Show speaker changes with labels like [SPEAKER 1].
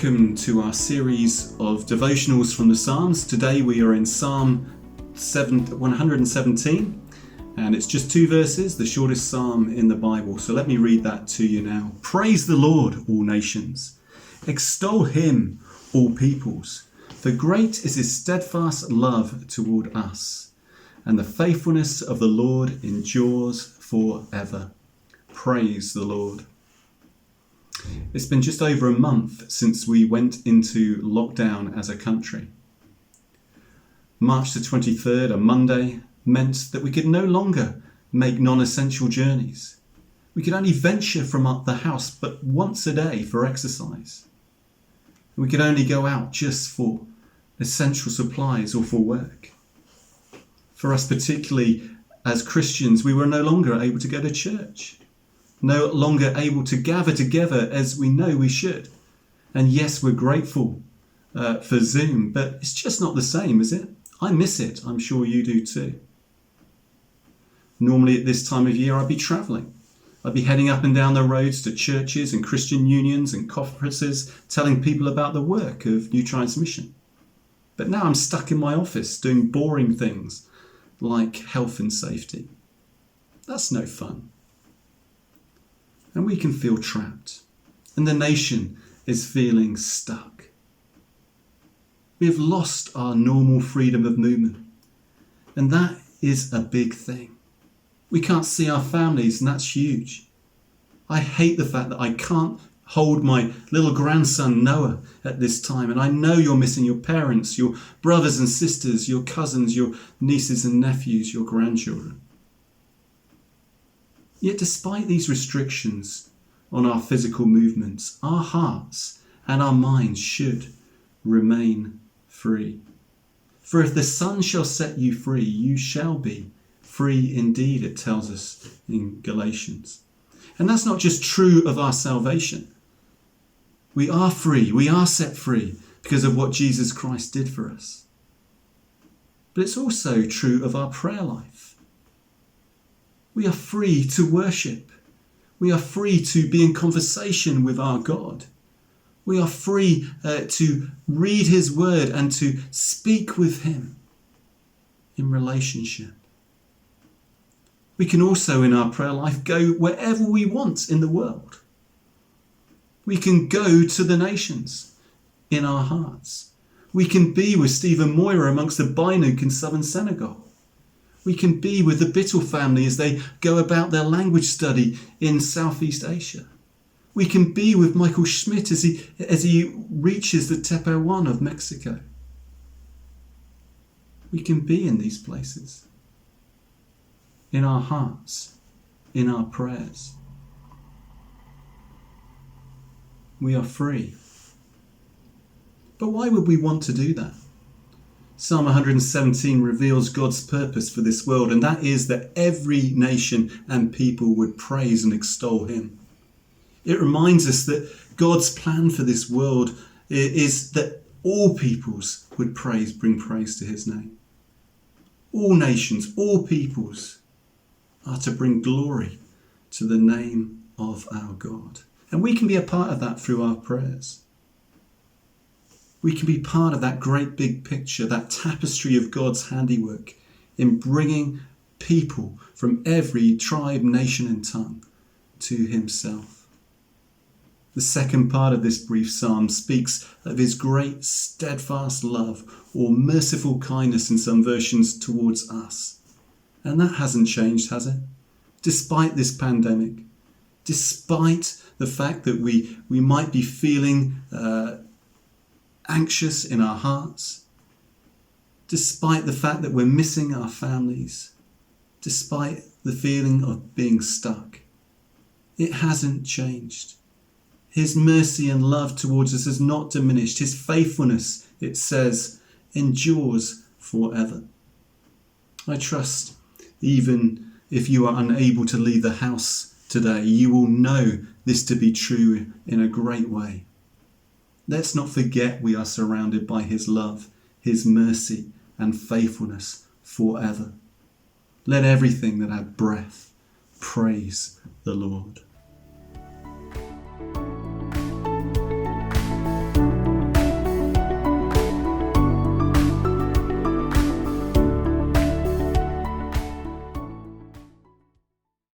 [SPEAKER 1] Welcome to our series of devotionals from the Psalms. Today we are in Psalm 117, and it's just 2 verses, the shortest psalm in the Bible. So let me read that to you now. Praise the Lord, all nations. Extol him, all peoples. For great is his steadfast love toward us, and the faithfulness of the Lord endures forever. Praise the Lord. It's been just over a month since we went into lockdown as a country. March the 23rd, a Monday, meant that we could no longer make non-essential journeys. We could only venture from the house but once a day for exercise. We could only go out just for essential supplies or for work. For us particularly as Christians, we were no longer able to go to church. No longer able to gather together as we know we should. And yes, we're grateful for Zoom, but it's just not the same, is it? I miss it. I'm sure you do too. Normally at this time of year, I'd be travelling. I'd be heading up and down the roads to churches and Christian unions and conferences, telling people about the work of New Transmission. But now I'm stuck in my office doing boring things like health and safety. That's no fun. And we can feel trapped. And the nation is feeling stuck. We have lost our normal freedom of movement. And that is a big thing. We can't see our families, and that's huge. I hate the fact that I can't hold my little grandson Noah at this time. And I know you're missing your parents, your brothers and sisters, your cousins, your nieces and nephews, your grandchildren. Yet despite these restrictions on our physical movements, our hearts and our minds should remain free. For if the Son shall set you free, you shall be free indeed, it tells us in Galatians. And that's not just true of our salvation. We are free, we are set free because of what Jesus Christ did for us. But it's also true of our prayer life. We are free to worship. We are free to be in conversation with our God. We are free to read his word and to speak with him in relationship. We can also in our prayer life go wherever we want in the world. We can go to the nations in our hearts. We can be with Stephen Moira amongst the Bainook in southern Senegal. We can be with the Bittle family as they go about their language study in Southeast Asia. We can be with Michael Schmidt as he reaches the Tepehuan of Mexico. We can be in these places, in our hearts, in our prayers. We are free. But why would we want to do that? Psalm 117 reveals God's purpose for this world, and that is that every nation and people would praise and extol him. It reminds us that God's plan for this world is that all peoples would bring praise to his name. All nations, all peoples are to bring glory to the name of our God. And we can be a part of that through our prayers. We can be part of that great big picture, that tapestry of God's handiwork in bringing people from every tribe, nation and tongue to himself. The second part of this brief psalm speaks of his great steadfast love or merciful kindness in some versions towards us. And that hasn't changed, has it? Despite this pandemic, despite the fact that we might be feeling anxious in our hearts, despite the fact that we're missing our families, despite the feeling of being stuck. It hasn't changed. His mercy and love towards us has not diminished. His faithfulness, it says, endures forever. I trust even if you are unable to leave the house today, you will know this to be true in a great way. Let's not forget we are surrounded by his love, his mercy and faithfulness forever. Let everything that hath breath praise the Lord.